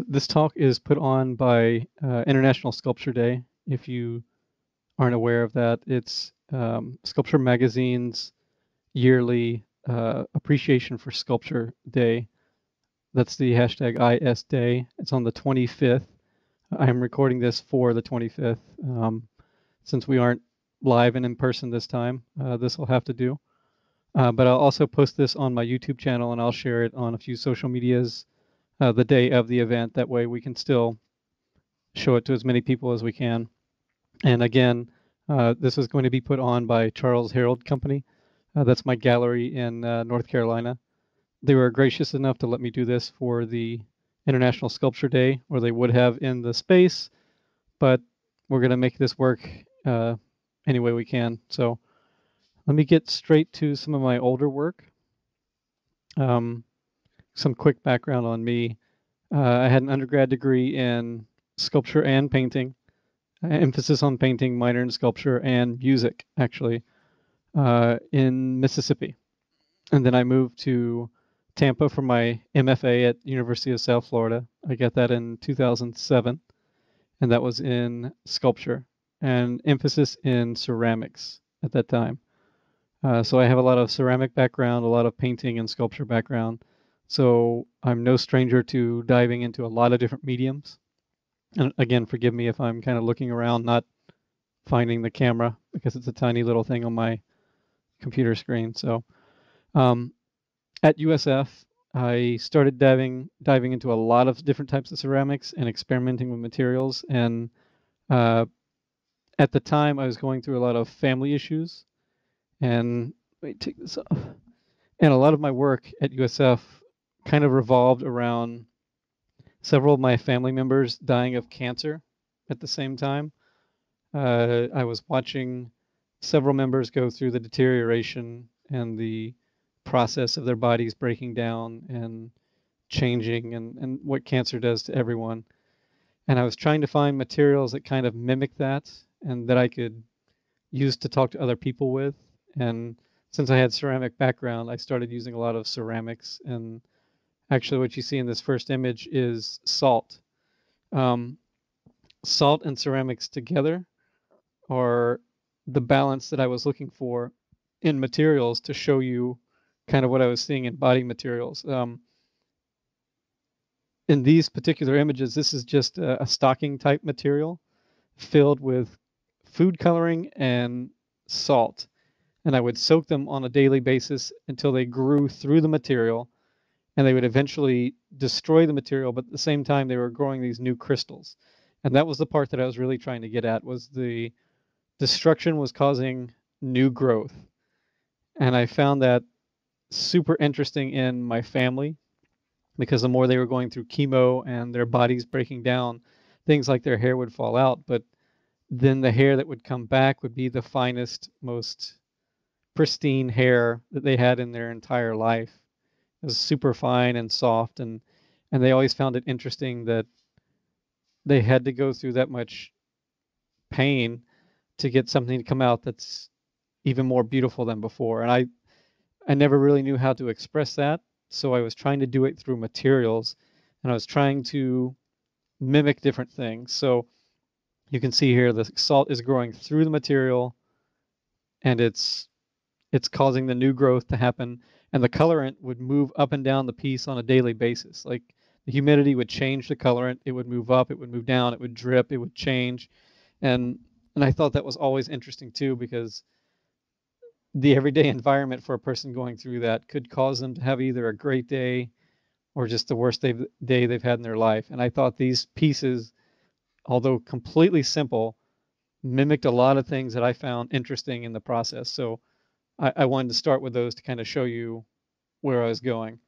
This talk is put on by International Sculpture Day. If you aren't aware of that, it's Sculpture Magazine's yearly Appreciation for Sculpture Day. That's the hashtag IS Day. It's on the 25th. I'm recording this for the 25th. Since we aren't live and in person this time, this will have to do. But I'll also post this on my YouTube channel, and I'll share it on a few social medias the day of the event. That way we can still show it to as many people as we can. And again, this is going to be put on by Charles Herald Company. That's my gallery in North Carolina. They were gracious enough to let me do this for the International Sculpture Day, or they would have in the space, but we're going to make this work any way we can. So let me get straight to some of my older work. Some quick background on me. I had an undergrad degree in sculpture and painting, emphasis on painting, minor in sculpture, and music, actually, in Mississippi. And then I moved to Tampa for my MFA at University of South Florida. I got that in 2007, and that was in sculpture and emphasis in ceramics at that time. So I have a lot of ceramic background, a lot of painting and sculpture background. So I'm no stranger to diving into a lot of different mediums. And again, forgive me if I'm kind of looking around, not finding the camera because it's a tiny little thing on my computer screen. So at USF, I started diving into a lot of different types of ceramics and experimenting with materials. And at the time, I was going through a lot of family issues. And let me take this off. And a lot of my work at USF kind of revolved around several of my family members dying of cancer at the same time. I was watching several members go through the deterioration and the process of their bodies breaking down and changing and what cancer does to everyone. And I was trying to find materials that kind of mimic that and that I could use to talk to other people with. And since I had ceramic background, I started using a lot of ceramics. And actually what you see in this first image is salt. Salt and ceramics together are the balance that I was looking for in materials to show you kind of what I was seeing in body materials. In these particular images, this is just a stocking type material filled with food coloring and salt. And I would soak them on a daily basis until they grew through the material, and they would eventually destroy the material, but at the same time they were growing these new crystals. And that was the part that I was really trying to get at, was the destruction was causing new growth. And I found that super interesting in my family, because the more they were going through chemo and their bodies breaking down, things like their hair would fall out, but then the hair that would come back would be the finest, most pristine hair that they had in their entire life. It was super fine and soft, and they always found it interesting that they had to go through that much pain to get something to come out that's even more beautiful than before. And I never really knew how to express that, so I was trying to do it through materials, and I was trying to mimic different things. So you can see here the salt is growing through the material, and it's causing the new growth to happen, and the colorant would move up and down the piece on a daily basis. Like the humidity would change the colorant, it would move up, it would move down, it would drip, it would change. And I thought that was always interesting too, because the everyday environment for a person going through that could cause them to have either a great day or just the worst day they've had in their life. And I thought these pieces, although completely simple, mimicked a lot of things that I found interesting in the process. So I wanted to start with those to kind of show you where I was going.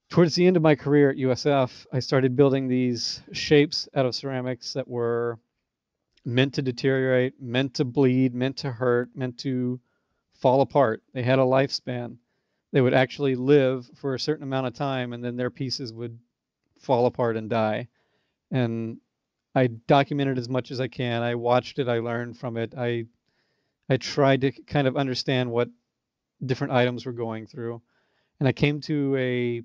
Towards the end of my career at USF, I started building these shapes out of ceramics that were meant to deteriorate, meant to bleed, meant to hurt, meant to fall apart. They had a lifespan. They would actually live for a certain amount of time, and then their pieces would fall apart and die. And I documented as much as I can. I watched it. I learned from it. I tried to kind of understand what different items were going through. And I came to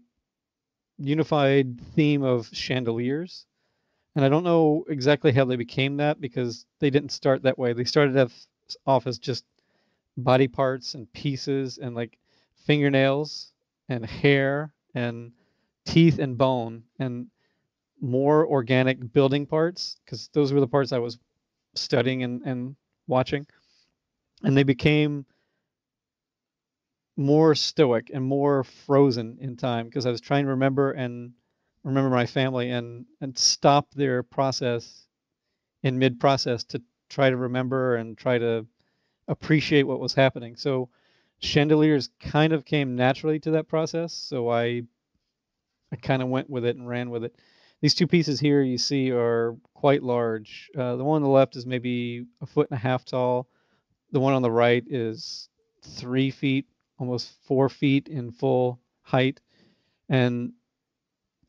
unified theme of chandeliers. And I don't know exactly how they became that because they didn't start that way. They started off as just body parts and pieces and like fingernails and hair and teeth and bone and more organic building parts because those were the parts I was studying and watching. And they became more stoic and more frozen in time because I was trying to remember my family and stop their process in mid process to try to remember and try to appreciate what was happening. So chandeliers kind of came naturally to that process. So I kind of went with it and ran with it. These two pieces here you see are quite large. The one on the left is maybe a foot and a half tall. The one on the right is 3 feet, almost 4 feet in full height, and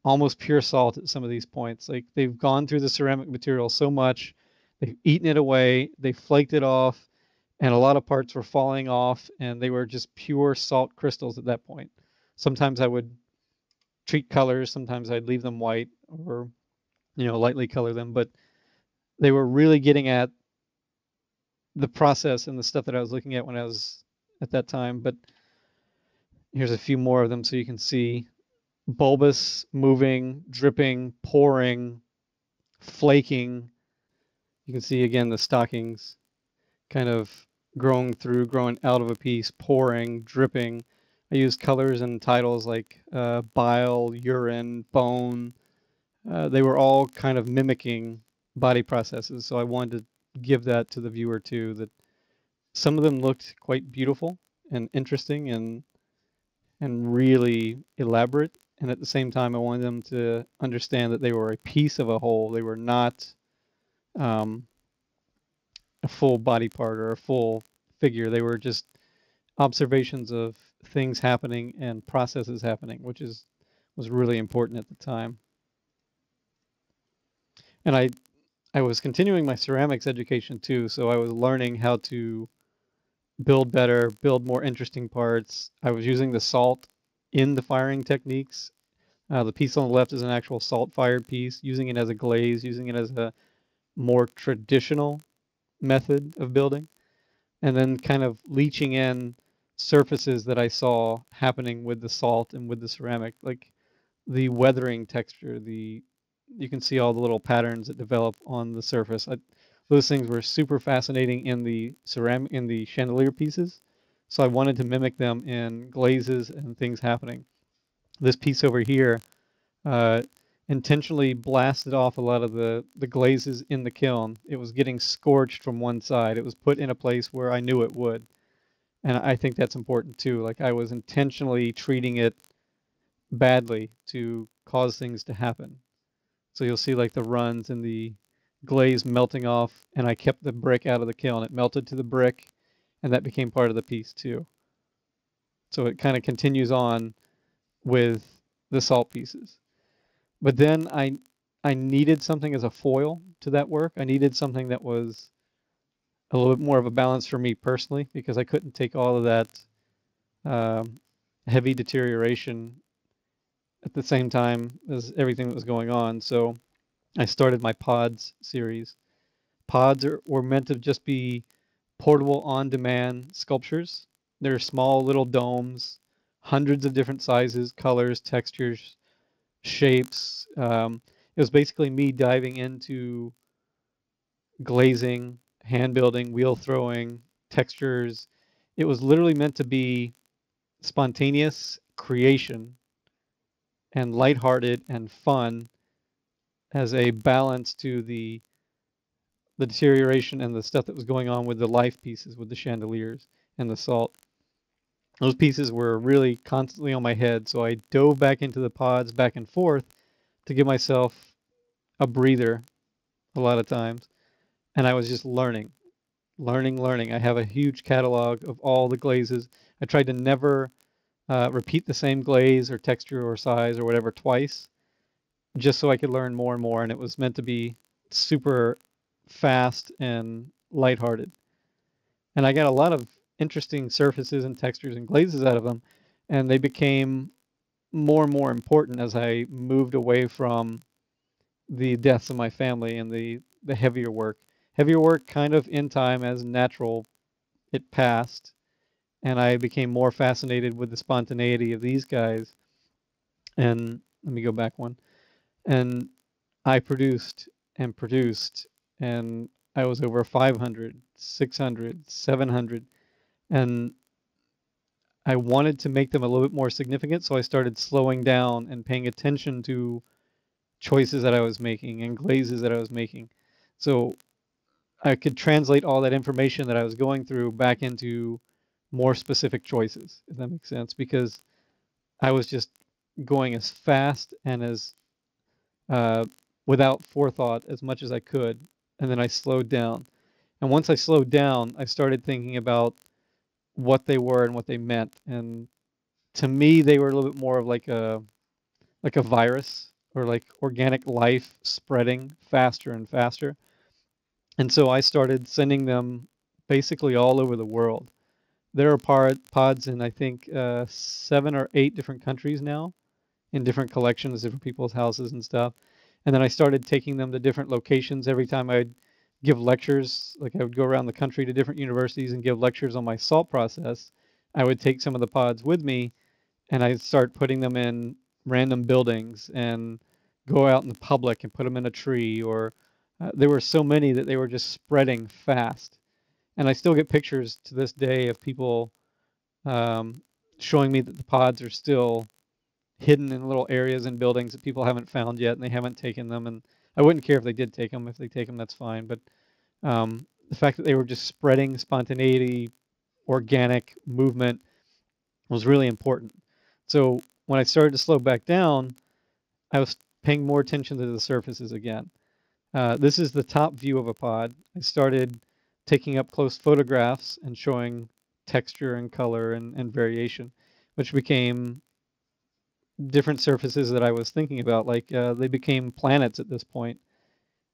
almost pure salt at some of these points. Like they've gone through the ceramic material so much, they've eaten it away, they flaked it off, and a lot of parts were falling off, and they were just pure salt crystals at that point. Sometimes I would treat colors, sometimes I'd leave them white or lightly color them, but they were really getting at the process and the stuff that I was looking at when I was at that time. But here's a few more of them so you can see bulbous, moving, dripping, pouring, flaking. You can see again the stockings kind of growing out of a piece, pouring, dripping. I used colors and titles like bile, urine, bone. They were all kind of mimicking body processes, so I wanted to give that to the viewer too, that some of them looked quite beautiful and interesting and really elaborate. And at the same time, I wanted them to understand that they were a piece of a whole. They were not um, a full body part or a full figure. They were just observations of things happening and processes happening, which was really important at the time. And I was continuing my ceramics education too, so I was learning how to build better, build more interesting parts. I was using the salt in the firing techniques. The piece on the left is an actual salt-fired piece, using it as a glaze, using it as a more traditional method of building, and then kind of leaching in surfaces that I saw happening with the salt and with the ceramic, like the weathering texture, you can see all the little patterns that develop on the surface. Those things were super fascinating in the chandelier pieces, so I wanted to mimic them in glazes and things happening. This piece over here uh, intentionally blasted off a lot of the glazes in the kiln. It was getting scorched from one side. It was put in a place where I knew it would. And I think that's important too. Like I was intentionally treating it badly to cause things to happen. So you'll see like the runs and the glaze melting off, and I kept the brick out of the kiln. It melted to the brick, and that became part of the piece too. So it kind of continues on with the salt pieces. But then I needed something as a foil to that work. I needed something that was a little bit more of a balance for me personally because I couldn't take all of that um, heavy deterioration at the same time as everything that was going on. So I started my pods series. Pods were meant to just be portable on-demand sculptures. They're small little domes, hundreds of different sizes, colors, textures, shapes. It was basically me diving into glazing, hand building, wheel throwing, textures. It was literally meant to be spontaneous creation and lighthearted and fun as a balance to the deterioration and the stuff that was going on with the life pieces, with the chandeliers and the salt. Those pieces were really constantly on my head, so I dove back into the pods back and forth to give myself a breather a lot of times. And I was just learning. I have a huge catalog of all the glazes. I tried to never repeat the same glaze or texture or size or whatever twice, just so I could learn more and more. And it was meant to be super fast and lighthearted. And I got a lot of interesting surfaces and textures and glazes out of them, and they became more and more important as I moved away from the deaths of my family and the heavier work. Heavier work kind of in time as natural, it passed, and I became more fascinated with the spontaneity of these guys. And let me go back one. And I produced and produced, and I was over 500, 600, 700, and I wanted to make them a little bit more significant, so I started slowing down and paying attention to choices that I was making and glazes that I was making. So I could translate all that information that I was going through back into more specific choices, if that makes sense, because I was just going as fast and as uh, without forethought as much as I could, and then I slowed down. And once I slowed down, I started thinking about what they were and what they meant. And to me, they were a little bit more of like a virus or like organic life spreading faster and faster. And so I started sending them basically all over the world. There are pods in I think 7 or 8 different countries now, in different collections, different people's houses and stuff. And then I started taking them to different locations every time I'd give lectures. Like I would go around the country to different universities and give lectures on my salt process. I would take some of the pods with me and I'd start putting them in random buildings and go out in the public and put them in a tree. Or there were so many that they were just spreading fast. And I still get pictures to this day of people um, showing me that the pods are still hidden in little areas and buildings that people haven't found yet, and they haven't taken them. And I wouldn't care if they did take them. If they take them, that's fine. But the fact that they were just spreading spontaneity, organic movement was really important. So when I started to slow back down, I was paying more attention to the surfaces again. This is the top view of a pod. I started taking up close photographs and showing texture and color and variation, which became different surfaces that I was thinking about. Like they became planets at this point.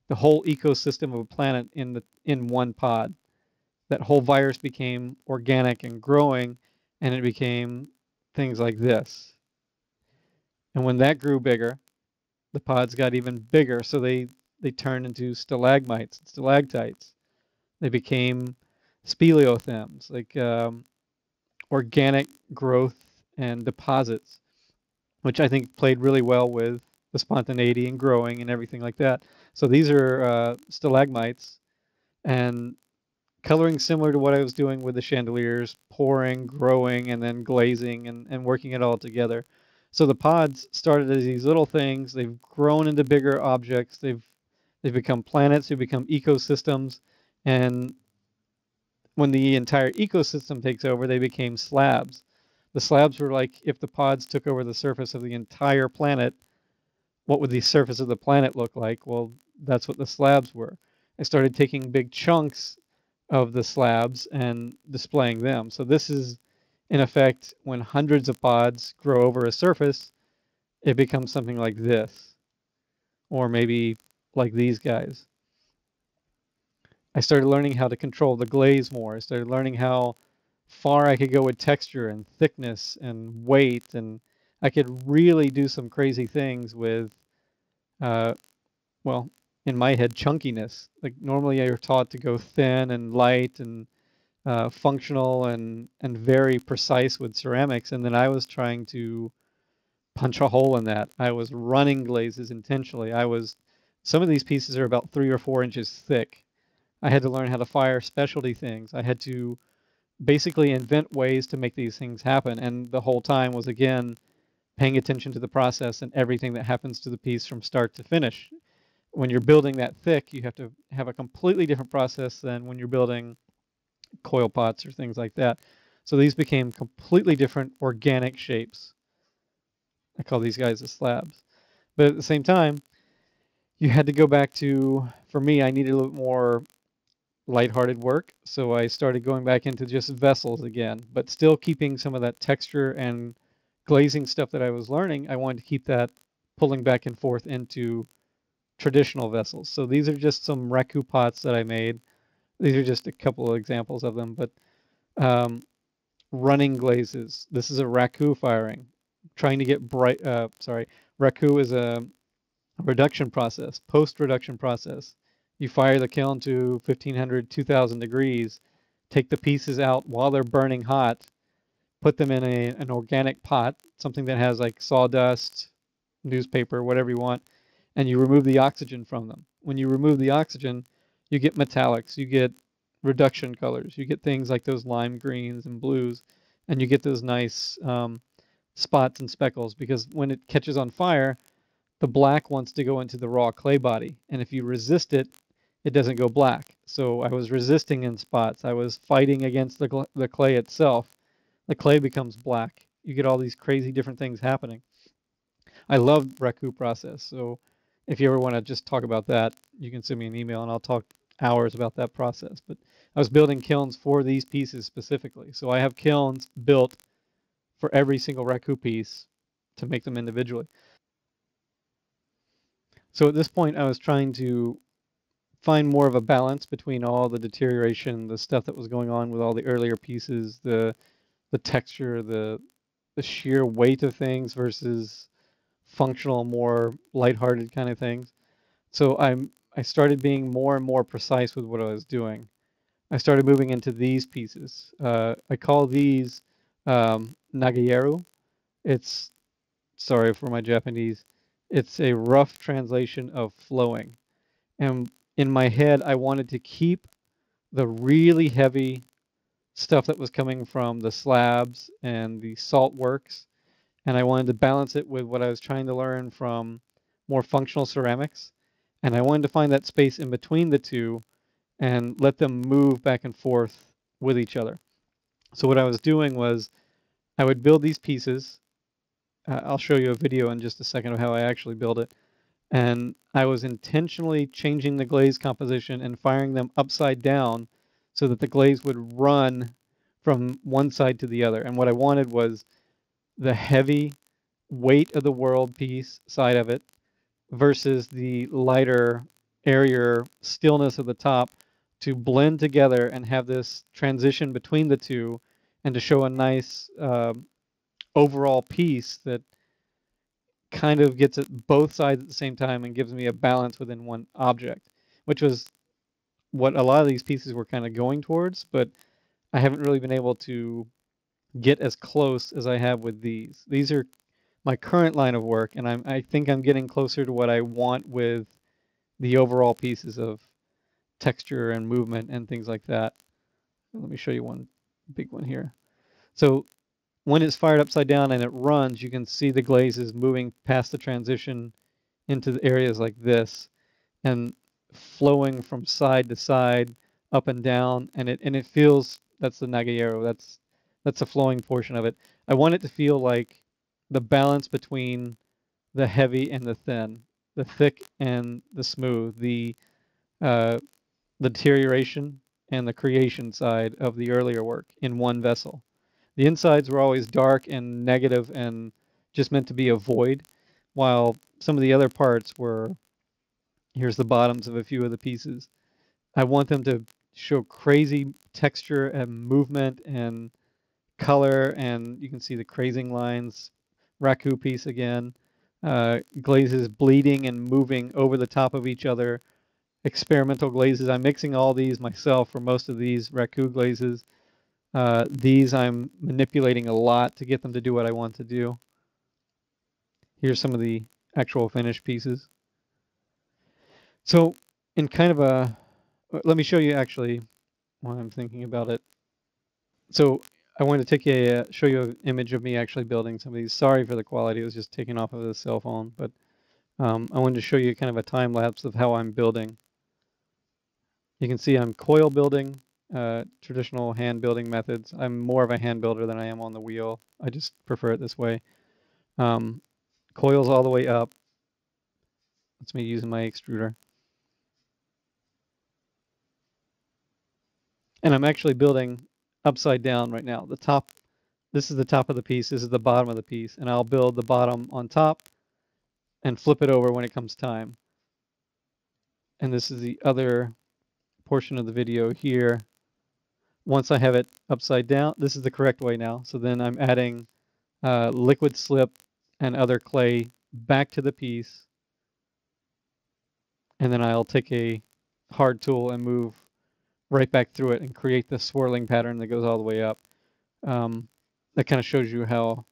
The whole ecosystem of a planet in one pod. That whole virus became organic and growing, and it became things like this. And when that grew bigger, the pods got even bigger, so they turned into stalagmites and stalactites. They became speleothems, like organic growth and deposits, which I think played really well with the spontaneity and growing and everything like that. So these are stalagmites, and coloring similar to what I was doing with the chandeliers, pouring, growing, and then glazing and working it all together. So the pods started as these little things. They've grown into bigger objects. They've become planets. They've become ecosystems. And when the entire ecosystem takes over, they became slabs. The slabs were like if the pods took over the surface of the entire planet, what would the surface of the planet look like? Well, that's what the slabs were. I started taking big chunks of the slabs and displaying them. So this is, in effect, when hundreds of pods grow over a surface, it becomes something like this, or maybe like these guys. I started learning how to control the glaze more. I started learning how far I could go with texture and thickness and weight, and I could really do some crazy things with, uh, well, in my head, chunkiness. Like normally you're taught to go thin and light and functional and very precise with ceramics, and then I was trying to punch a hole in that. I was running glazes intentionally. Some of these pieces are about 3 or 4 inches thick. I had to learn how to fire specialty things. I had to basically invent ways to make these things happen, and the whole time was again paying attention to the process and everything that happens to the piece from start to finish. When you're building that thick, you have to have a completely different process than when you're building coil pots or things like that. So these became completely different organic shapes. I call these guys the slabs. But at the same time, you had to go back to, for me, I needed a little more lighthearted work. So I started going back into just vessels again, but still keeping some of that texture and glazing stuff that I was learning. I wanted to keep that pulling back and forth into traditional vessels. So these are just some Raku pots that I made. These are just a couple of examples of them, but running glazes. This is a Raku firing, trying to get bright. Raku is a reduction process, post-reduction process. You fire the kiln to 1500, 2000 degrees, take the pieces out while they're burning hot, put them in an organic pot, something that has like sawdust, newspaper, whatever you want, and you remove the oxygen from them. When you remove the oxygen, you get metallics, you get reduction colors, you get things like those lime greens and blues, and you get those nice spots and speckles, because when it catches on fire, the black wants to go into the raw clay body, and if you resist it, it doesn't go black. So I was resisting in spots. I was fighting against the clay itself. The clay becomes black. You get all these crazy different things happening. I love Raku process. So if you ever want to just talk about that, you can send me an email and I'll talk hours about that process. But I was building kilns for these pieces specifically. So I have kilns built for every single Raku piece to make them individually. So at this point, I was trying to find more of a balance between all the deterioration, the stuff that was going on with all the earlier pieces, the texture, the sheer weight of things versus functional, more lighthearted kind of things. So I started being more and more precise with what I was doing. I started moving into these pieces. I call these Nagayeru. It's, sorry for my Japanese, it's a rough translation of flowing. And in my head, I wanted to keep the really heavy stuff that was coming from the slabs and the salt works, and I wanted to balance it with what I was trying to learn from more functional ceramics, and I wanted to find that space in between the two and let them move back and forth with each other. So what I was doing was I would build these pieces. I'll show you a video in just a second of how I actually build it. And I was intentionally changing the glaze composition and firing them upside down so that the glaze would run from one side to the other. And what I wanted was the heavy weight of the world piece side of it versus the lighter, airier stillness of the top to blend together and have this transition between the two, and to show a nice overall piece that kind of gets at both sides at the same time and gives me a balance within one object, which was what a lot of these pieces were kind of going towards, but I haven't really been able to get as close as I have with these. These are my current line of work, and I think I'm getting closer to what I want with the overall pieces of texture and movement and things like that. Let me show you one big one here. So when it's fired upside down and it runs, you can see the glazes moving past the transition into the areas like this and flowing from side to side, up and down, and it feels, that's the Nagayero, that's a flowing portion of it. I want it to feel like the balance between the heavy and the thin, the thick and the smooth, the deterioration and the creation side of the earlier work in one vessel. The insides were always dark and negative and just meant to be a void, while some of the other parts were, here's the bottoms of a few of the pieces. I want them to show crazy texture and movement and color, and you can see the crazing lines. Raku piece again. Glazes bleeding and moving over the top of each other. Experimental glazes. I'm mixing all these myself for most of these Raku glazes. These I'm manipulating a lot to get them to do what I want to do. Here's some of the actual finished pieces. So in kind of a, let me show you actually while I'm thinking about it. So I wanted to take show you an image of me actually building some of these. Sorry for the quality, it was just taken off of the cell phone, but I wanted to show you kind of a time lapse of how I'm building. You can see I'm coil building, traditional hand building methods. I'm more of a hand builder than I am on the wheel. I just prefer it this way. Coils all the way up. That's me using my extruder. And I'm actually building upside down right now. The top, this is the top of the piece, this is the bottom of the piece, and I'll build the bottom on top and flip it over when it comes time. And this is the other portion of the video here. Once I have it upside down, this is the correct way now. So then I'm adding liquid slip and other clay back to the piece, and then I'll take a hard tool and move right back through it and create the swirling pattern that goes all the way up. That kind of shows you how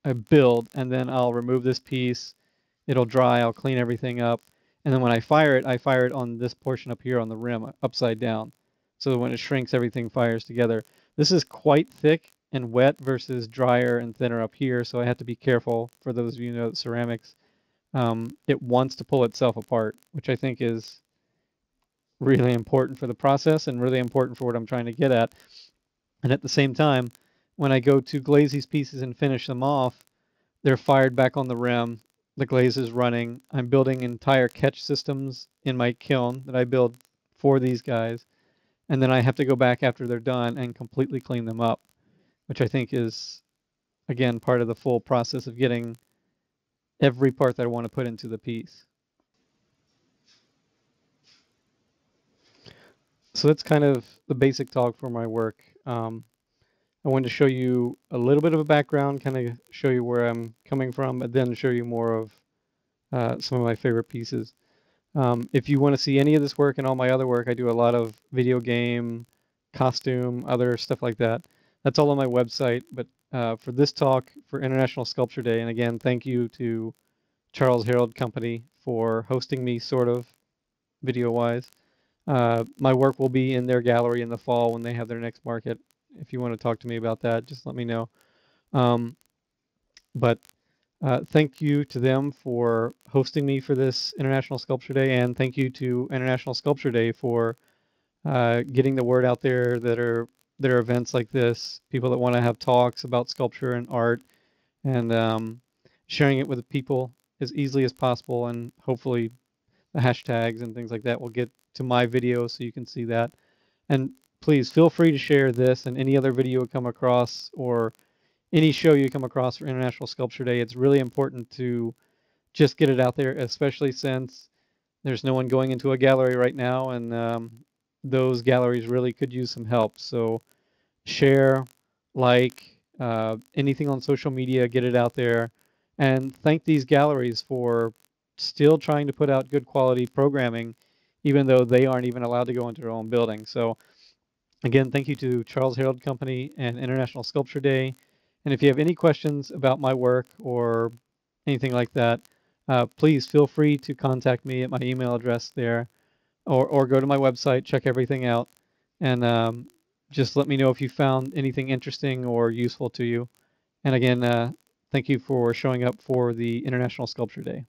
I build, and then I'll remove this piece. It'll dry. I'll clean everything up, and then when I fire it on this portion up here on the rim, upside down. So when it shrinks, everything fires together. This is quite thick and wet versus drier and thinner up here, so I have to be careful. For those of you who know ceramics, it wants to pull itself apart, which I think is really important for the process and really important for what I'm trying to get at. And at the same time, when I go to glaze these pieces and finish them off, they're fired back on the rim. The glaze is running. I'm building entire catch systems in my kiln that I build for these guys. And then I have to go back after they're done and completely clean them up, which I think is, again, part of the full process of getting every part that I want to put into the piece. So that's kind of the basic talk for my work. I wanted to show you a little bit of a background, kind of show you where I'm coming from, but then show you more of some of my favorite pieces. If you want to see any of this work and all my other work, I do a lot of video game, costume, other stuff like that. That's all on my website. But for this talk for International Sculpture Day, and again, thank you to Charles Herald Company for hosting me, sort of, video-wise. My work will be in their gallery in the fall when they have their next market. If you want to talk to me about that, just let me know. But thank you to them for hosting me for this International Sculpture Day, and thank you to International Sculpture Day for getting the word out there that are events like this, people that want to have talks about sculpture and art, and sharing it with people as easily as possible, and hopefully the hashtags and things like that will get to my video so you can see that. And please feel free to share this and any other video you come across, or any show you come across for International Sculpture Day. It's really important to just get it out there, especially since there's no one going into a gallery right now, and those galleries really could use some help. So share, like, anything on social media, get it out there, and thank these galleries for still trying to put out good quality programming, even though they aren't even allowed to go into their own building. So again, thank you to Charles Herald Company and International Sculpture Day. And if you have any questions about my work or anything like that, please feel free to contact me at my email address there, or go to my website, check everything out, and just let me know if you found anything interesting or useful to you. And again, thank you for showing up for the International Sculpture Day.